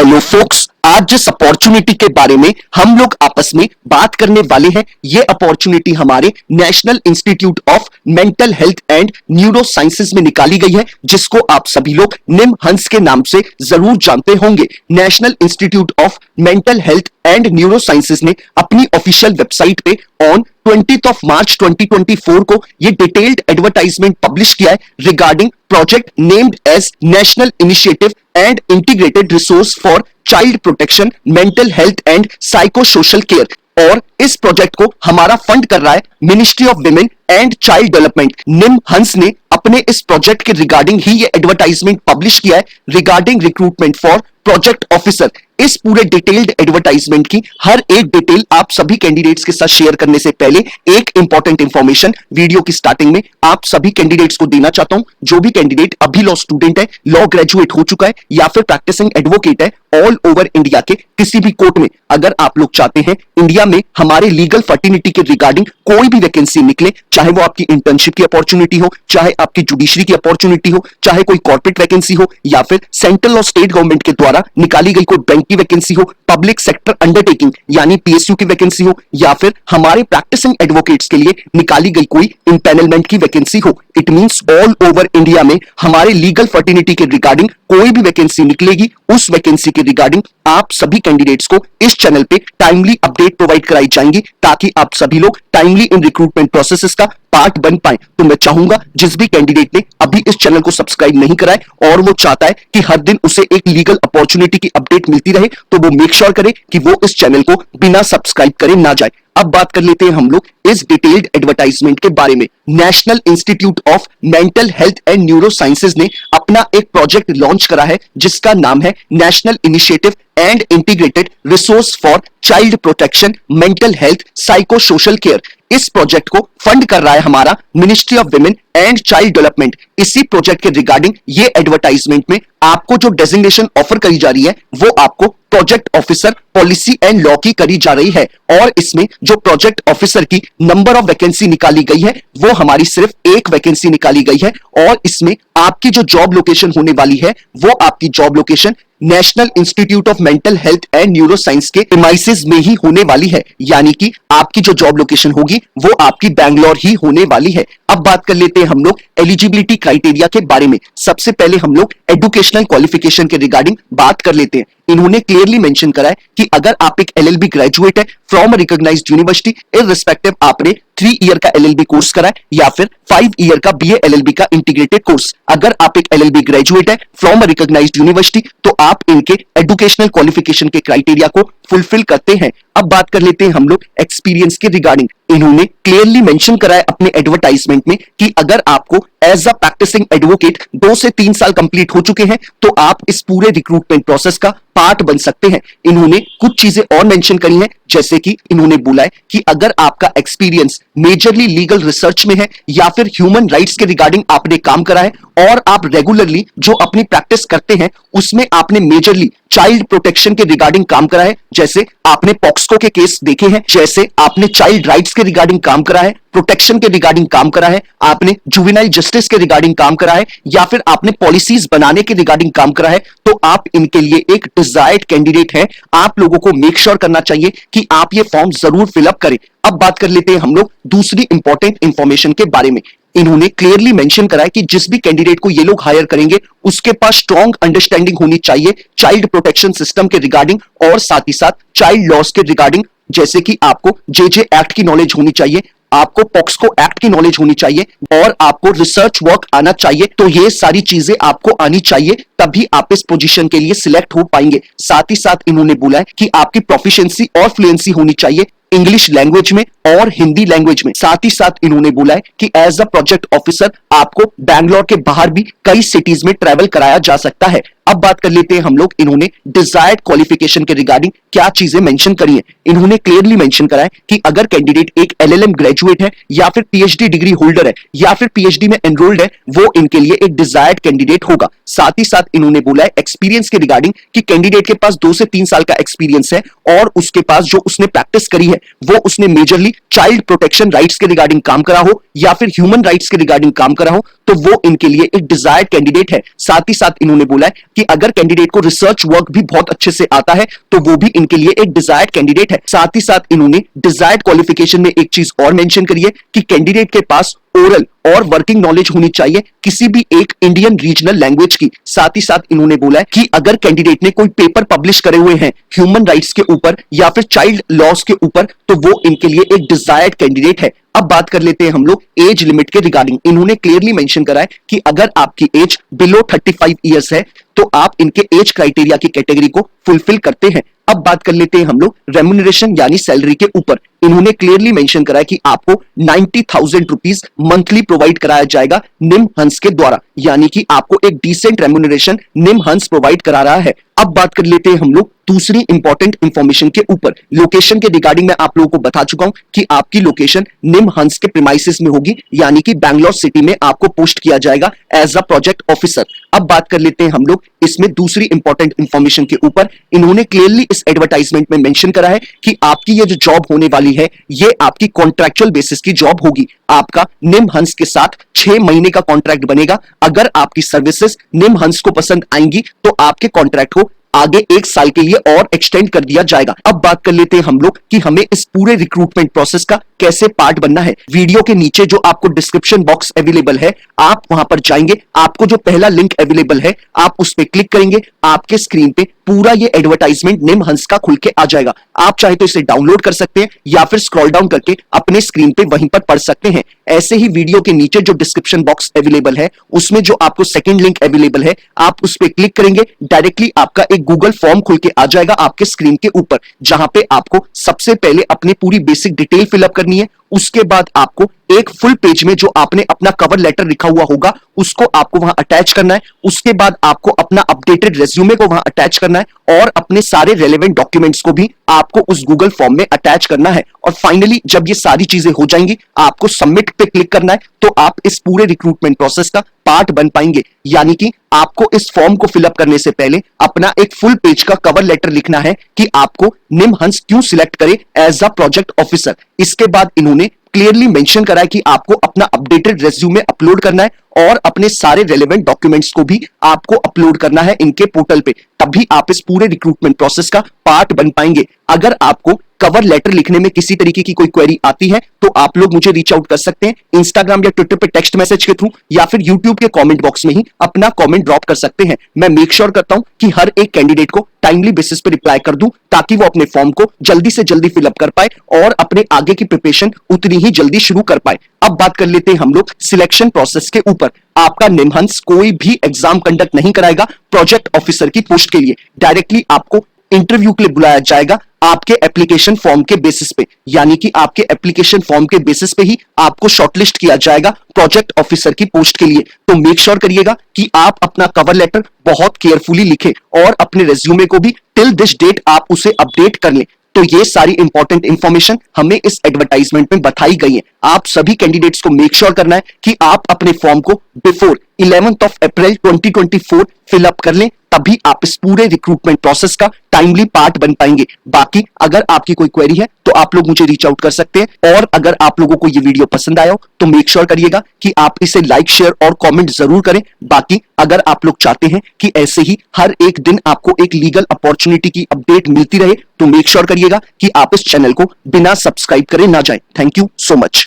Hello focus, आज जिस opportunity के बारे में हम लोग आपस में बात करने वाले हैं, ये अपॉर्चुनिटी हमारे national institute of mental health and neuro sciences में निकाली गई है, जिसको आप सभी लोग निमहंस के नाम से जरूर जानते होंगे। National institute of mental health and neuro sciences ने अपनी ऑफिशियल वेबसाइट पे ऑन 20th of March 2024 को ये डिटेल्ड एडवर्टाइजमेंट पब्लिश किया है regarding project named as national initiative and integrated resource for child protection, mental health and psycho social care. और इस project को हमारा फंड कर रहा है ministry of women and child development. NIMHANS ने अपने इस प्रोजेक्ट के रिगार्डिंग ही ये एडवर्टाइजमेंट पब्लिश किया है regarding recruitment for project officer. इस पूरे डिटेल्ड एडवर्टाइजमेंट की हर एक डिटेल आप सभी कैंडिडेट्स के साथ शेयर करने से पहले एक इंपॉर्टेंट इंफॉर्मेशन वीडियो की स्टार्टिंग में आप सभी कैंडिडेट्स को देना चाहता हूं। जो भी कैंडिडेट अभी लॉ स्टूडेंट है, लॉ ग्रेजुएट हो चुका है या फिर प्रैक्टिसिंग एडवोकेट है, ऑल ओवर इंडिया के किसी भी कोर्ट में अगर आप लोग चाहते हैं इंडिया में हमारे लीगल फर्टिनिटी के रिगार्डिंग कोई भी वैकेंसी निकले, चाहे वो आपकी इंटर्नशिप की अपॉर्चुनिटी हो, चाहे आपकी जुडिशरी की अपॉर्चुनिटी हो, चाहे कोई कॉर्पोरेट वैकेंसी हो, या फिर सेंट्रल और स्टेट गवर्नमेंट के द्वारा निकाली गई कोई बैंक की वैकेंसी हो, पब्लिक सेक्टर अंडरटेकिंग यानी पीएसयू की वैकेंसी हो, या फिर हमारे प्रैक्टिसिंग एडवोकेट्स के लिए निकाली गई कोई इंपैनलमेंट की वैकेंसी हो, it means all over India में हमारे लीगल फर्टिनिटी के रिगार्डिंग कोई भी वैकेंसी निकलेगी, उस वैकेंसी के रिगार्डिंग आप सभी कैंडिडेट्स को इस चैनल पे टाइमली अपडेट प्रोवाइड कराई जाएंगी, ताकि आप सभी लोग टाइमली इन रिक्रूटमेंट प्रोसेसेस का पार्ट बन पाए। तो मैं चाहूंगा जिस भी कैंडिडेट ने अभी इस चैनल को सब्सक्राइब नहीं करा है और वो चाहता है कि हर दिन उसे एक लीगल अपॉर्चुनिटी की अपडेट मिलती रहे, तो वो मेक श्योर करे कि वो इस चैनल को बिना सब्सक्राइब करे ना जाए। अब बात कर लेते हैं हम लोग इस डिटेल्ड एडवर्टाइजमेंट के बारे में। National institute of mental health and neuro sciences ने अपना एक प्रोजेक्ट लॉन्च करा है जिसका नाम है national initiative and integrated resource for child protection, mental health, psycho social care. इस प्रोजेक्ट को फंड कर रहा है हमारा ministry of women and child development. इसी प्रोजेक्ट के रिगार्डिंग ये एडवर्टाइजमेंट में आपको जो डेजिग्नेशन ऑफर करी जा रही है वो आपको project officer policy and law की करी जा रही है, और इसमें जो प्रोजेक्ट ऑफिसर की नंबर ऑफ वैकेंसी निकाली गई है वो हमारी सिर्फ एक वैकेंसी निकाली गई है, और इसमें आपकी जो जॉब लोकेशन होने वाली है वो आपकी job location national institute of mental health and neuro science के प्रीमाइसेस में ही होने वाली है, यानी कि आपकी जो जॉब लोकेशन होगी वो आपकी बैंगलोर ही होने वाली है। अब बात कर लेते हैं हम लोग एलिजिबिलिटी क्राइटेरिया के बारे में। सबसे पहले हम लोग एजुकेशनल क्वालिफिकेशन के रिगार्डिंग बात कर लेते हैं। इन्होंने क्लियरली मेंशन करा है कि अगर आप एक एलएलबी ग्रेजुएट है फ्रॉम रिकॉग्नाइज्ड यूनिवर्सिटी, इररिस्पेक्टिव आपने 3 ईयर का एलएलबी कोर्स करा है या फिर 5 ईयर का बीए एलएलबी का इंटीग्रेटेड कोर्स, अगर आप एक एलएलबी ग्रेजुएट है फ्रॉम रिकॉग्नाइज्ड यूनिवर्सिटी तो आप इनके एजुकेशनल क्वालिफिकेशन के क्राइटेरिया को फुलफिल करते हैं। अब बात कर लेते हैं हम लोग एक्सपीरियंस के रिगार्डिंग। इन्होंने क्लियरली मेंशन करा है अपने एडवर्टाइजमेंट में कि अगर आपको एज अ प्रैक्टिसिंग एडवोकेट 2 से 3 साल कंप्लीट हो चुके हैं तो आप इस पूरे रिक्रूटमेंट प्रोसेस का पार्ट बन सकते हैं। इन्होंने कुछ चीजें और मेंशन करी हैं, जैसे कि इन्होंने बोला है कि अगर आपका एक्सपीरियंस मेजरली लीगल रिसर्च में है या फिर ह्यूमन राइट्स के रिगार्डिंग आपने काम करा है, और आप रेगुलरली जो अपनी प्रैक्टिस करते हैं उसमें आपने मेजरली चाइल्ड प्रोटेक्शन के रिगार्डिंग काम करा है, जैसे आपने पॉक्सको के केस देखे हैं, जैसे आपने चाइल्ड राइट्स के रिगार्डिंग काम करा है, प्रोटेक्शन के रिगार्डिंग काम करा है, आपने जुवेनाइल जस्टिस के रिगार्डिंग काम करा है, या फिर आपने पॉलिसीज बनाने के रिगार्डिंग काम करा है, तो आप इनके लिए एक डिजायर्ड कैंडिडेट हैं। आप लोगों को मेक श्योर करना चाहिए कि आप ये फॉर्म जरूर फिलअप करें। अब बात कर लेते हैं हम लोग दूसरी इंपॉर्टेंट इंफॉर्मेशन के बारे में। इन्होंने क्लियरली मेंशन करा है कि जिस भी कैंडिडेट को ये लोग हायर करेंगे उसके पास स्ट्रॉन्ग अंडरस्टैंडिंग होनी चाहिए चाइल्ड प्रोटेक्शन सिस्टम के रिगार्डिंग और साथ ही साथ चाइल्ड लॉस के रिगार्डिंग, जैसे कि आपको जेजे एक्ट की नॉलेज होनी चाहिए, आपको पॉक्सको एक्ट की नॉलेज होनी चाहिए, और आपको रिसर्च वर्क आना चाहिए। तो ये सारी चीजें आपको आनी चाहिए, तभी आप इस पोजीशन के लिए सिलेक्ट हो पाएंगे। साथ ही साथ इन्होंने बोला है कि आपकी प्रोफिशिएंसी और फ्लुएंसी होनी चाहिए इंग्लिश लैंग्वेज में और हिंदी लैंग्वेज में। साथ ही साथ इन्होंने बोला है कि एज अ प्रोजेक्ट ऑफिसर आपको बैंगलोर के बाहर भी कई सिटीज में ट्रैवल कराया जा सकता है। अब बात कर लेते हैं हम लोग इन्होंने डिजायर्ड क्वालिफिकेशन के रिगार्डिंग क्या चीजें मेंशन करी हैं। इन्होंने क्लियरली मेंशन करा है कि अगर कैंडिडेट एक एलएलएम ग्रेजुएट है या फिर पीएचडी डिग्री होल्डर है या फिर पीएचडी में एनरोल्ड है, वो इनके लिए एक डिजायर्ड कैंडिडेट होगा। साथ ही साथ इन्होंने बोला है एक्सपीरियंस के रिगार्डिंग कि कैंडिडेट के पास 2 से 3 साल का एक्सपीरियंस है और उसके पास जो उसने प्रैक्टिस करी है वो उसने मेजरली चाइल्ड प्रोटेक्शन राइट्स के रिगार्डिंग काम करा हो या फिर ह्यूमन राइट्स के रिगार्डिंग काम करा हो, तो वो इनके लिए एक डिजायर्ड कैंडिडेट है। साथ ही साथ इन्होंने बोला है कि अगर कैंडिडेट को रिसर्च वर्क भी बहुत अच्छे से आता है तो वो भी इनके लिए एक डिजायर्ड कैंडिडेट है। साथ ही साथ इन्होंने डिजायर्ड क्वालिफिकेशन में एक चीज और मेंशन करी है कि कैंडिडेट के पास ओरल और वर्किंग नॉलेज होनी चाहिए किसी भी एक इंडियन रीजनल लैंग्वेज की। साथ ही साथ इन्होंने बोला है कि अगर कैंडिडेट ने कोई पेपर पब्लिश करे हुए हैं ह्यूमन राइट्स के ऊपर या फिर चाइल्ड लॉस के ऊपर तो वो इनके लिए एक डिजायर्ड कैंडिडेट है। अब बात कर लेते हैं हम लोग एज लिमिट के रिगार्डिंग। इन्होंने क्लियरली मेंशन करा है कि अगर आपकी एज बिलो 35 इयर्स है तो आप इनके एज क्राइटेरिया की कैटेगरी को फुलफिल करते हैं। अब बात कर लेते हैं हम लोग रेम्यूनरेशन यानी सैलरी के ऊपर। इन्होंने क्लियरली मेंशन करा है कि आपको 90,000 रुपीज मंथली प्रोवाइड कराया जाएगा निम हंस के द्वारा, यानी कि आपको एक डिसेंट रेम्यूनरेशन निम हंस प्रोवाइड करा रहा है। अब बात कर लेते हैं हम लोग दूसरी इंपॉर्टेंट इंफॉर्मेशन के ऊपर। लोकेशन के रिगार्डिंग मैं आप लोगों को बता चुका हूं कि आपकी लोकेशन निम हंस के प्रीमाइसेस में होगी, यानी कि बैंगलोर सिटी में आपको पोस्ट किया जाएगा एज अ प्रोजेक्ट ऑफिसर। अब बात कर लेते हैं हम लोग इसमें दूसरी इंपॉर्टेंट इंफॉर्मेशन के ऊपर। इन्होंने क्लियरली इस एडवर्टाइजमेंट में मेंशन करा है कि आपकी ये जो जॉब होने वाली है ये आपकी कॉन्ट्रैक्चुअल बेसिस की जॉब होगी। आपका निम हंस के साथ 6 महीने का कॉन्ट्रैक्ट बनेगा। अगर आपकी सर्विसेज निम हंस को पसंद आएंगी तो आपके कॉन्ट्रैक्ट को आगे 1 साल के लिए और एक्सटेंड कर दिया जाएगा। अब बात कर लेते हैं हम लोग कि हमें इस पूरे रिक्रूटमेंट प्रोसेस का कैसे पार्ट बनना है। वीडियो के नीचे जो आपको डिस्क्रिप्शन बॉक्स अवेलेबल है आप वहां पर जाएंगे, आपको जो पहला लिंक अवेलेबल है आप उस पर क्लिक करेंगे, आपके स्क्रीन पे पूरा ये एडवर्टाइजमेंट निम हंस का खुल के आ जाएगा। आप चाहे तो इसे डाउनलोड कर सकते हैं या फिर स्क्रॉल डाउन करके अपने स्क्रीन पे वहीं पर पढ़ सकते हैं। ऐसे ही वीडियो के नीचे जो डिस्क्रिप्शन बॉक्स अवेलेबल है उसमें जो आपको सेकंड लिंक अवेलेबल है आप उस पर क्लिक करेंगे, डायरेक्टली आपका एक गूगल फॉर्म खुल के आ जाएगा आपके स्क्रीन के ऊपर, जहां पे आपको सबसे पहले अपनी पूरी बेसिक डिटेल फिलअप करनी है। उसके बाद आपको एक फुल पेज में जो आपने अपना कवर लेटर लिखा हुआ होगा उसको आपको वहां अटैच करना है। उसके बाद आपको अपना अपडेटेड रेज्यूमे को वहां अटैच करना है और अपने सारे रेलेवेंट डॉक्यूमेंट्स को भी आपको उस गूगल फॉर्म में अटैच करना है। और फाइनली जब ये सारी चीजें हो जाएंगी आपको सबमिट पे क्लिक करना है, तो आप इस पूरे रिक्रूटमेंट प्रोसेस का पार्ट बन पाएंगे। यानी कि आपको इस फॉर्म को फिलअप करने से पहले अपना एक फुल पेज का कवर लेटर लिखना है कि आपको निम हंस क्यों सिलेक्ट करे एज अ प्रोजेक्ट ऑफिसर। इसके बाद इन्होंने क्लियरली मेंशन करा है कि आपको अपना अपडेटेड रेज्यूमे अपलोड करना है और अपने सारे रेलेवेंट डॉक्यूमेंट्स को भी आपको अपलोड करना है इनके पोर्टल पे, तभी आप इस पूरे रिक्रूटमेंट प्रोसेस का पार्ट बन पाएंगे। अगर आपको कवर लेटर लिखने में किसी तरीके की कोई क्वेरी आती है तो आप लोग मुझे रीच आउट कर सकते हैं इंस्टाग्राम या ट्विटर पे टेक्स्ट मैसेज के थ्रू या फिर यूट्यूब के कमेंट बॉक्स में ही अपना कमेंट ड्रॉप कर सकते हैं। मैं मेक श्योर करता हूं कि हर एक कैंडिडेट को टाइमली बेसिस पे रिप्लाई कर दूं ताकि वो अपने फॉर्म को जल्दी से जल्दी फिलअप कर पाए और अपने आगे की प्रिपरेशन उतनी ही जल्दी शुरू कर पाए। अब बात कर लेते हैं हम लोग सिलेक्शन प्रोसेस के ऊपर। आपका निम हंस कोई भी एग्जाम कंडक्ट नहीं कराएगा प्रोजेक्ट ऑफिसर की पोस्ट के लिए, डायरेक्टली आपको इंटरव्यू के लिए बुलाया जाएगा आपके एप्लीकेशन फॉर्म के बेसिस पे, यानी कि आपके एप्लीकेशन फॉर्म के बेसिस पे ही आपको शॉर्टलिस्ट किया जाएगा प्रोजेक्ट ऑफिसर की पोस्ट के लिए। तो मेक श्योर करिएगा कि आप अपना कवर लेटर बहुत केयरफुली लिखें और अपने रेज्यूमे को भी टिल दिस डेट आप उसे अपडेट कर लें। तो ये सारी इंपॉर्टेंट इंफॉर्मेशन हमें इस एडवर्टाइजमेंट में बताई गई है। आप सभी कैंडिडेट्स को मेक श्योर करना है कि आप अपने फॉर्म को before 11th of April 2024 fill up कर लें, तभी आप इस पूरे रिक्रूटमेंट प्रोसेस का टाइमली पार्ट बन पाएंगे। बाकी अगर आपकी कोई क्वेरी है तो आप लोग मुझे रीच आउट कर सकते हैं और अगर आप लोगों को ये वीडियो पसंद आया हो तो मेक श्योर करिएगा कि आप इसे लाइक शेयर और कमेंट जरूर करें। बाकी अगर आप लोग चाहते हैं कि ऐसे ही हर एक दिन आपको एक लीगल अपॉर्चुनिटी की अपडेट मिलती रहे तो मेक श्योर करिएगा कि आप इस चैनल को बिना सब्सक्राइब करे ना जाए। Thank you so much.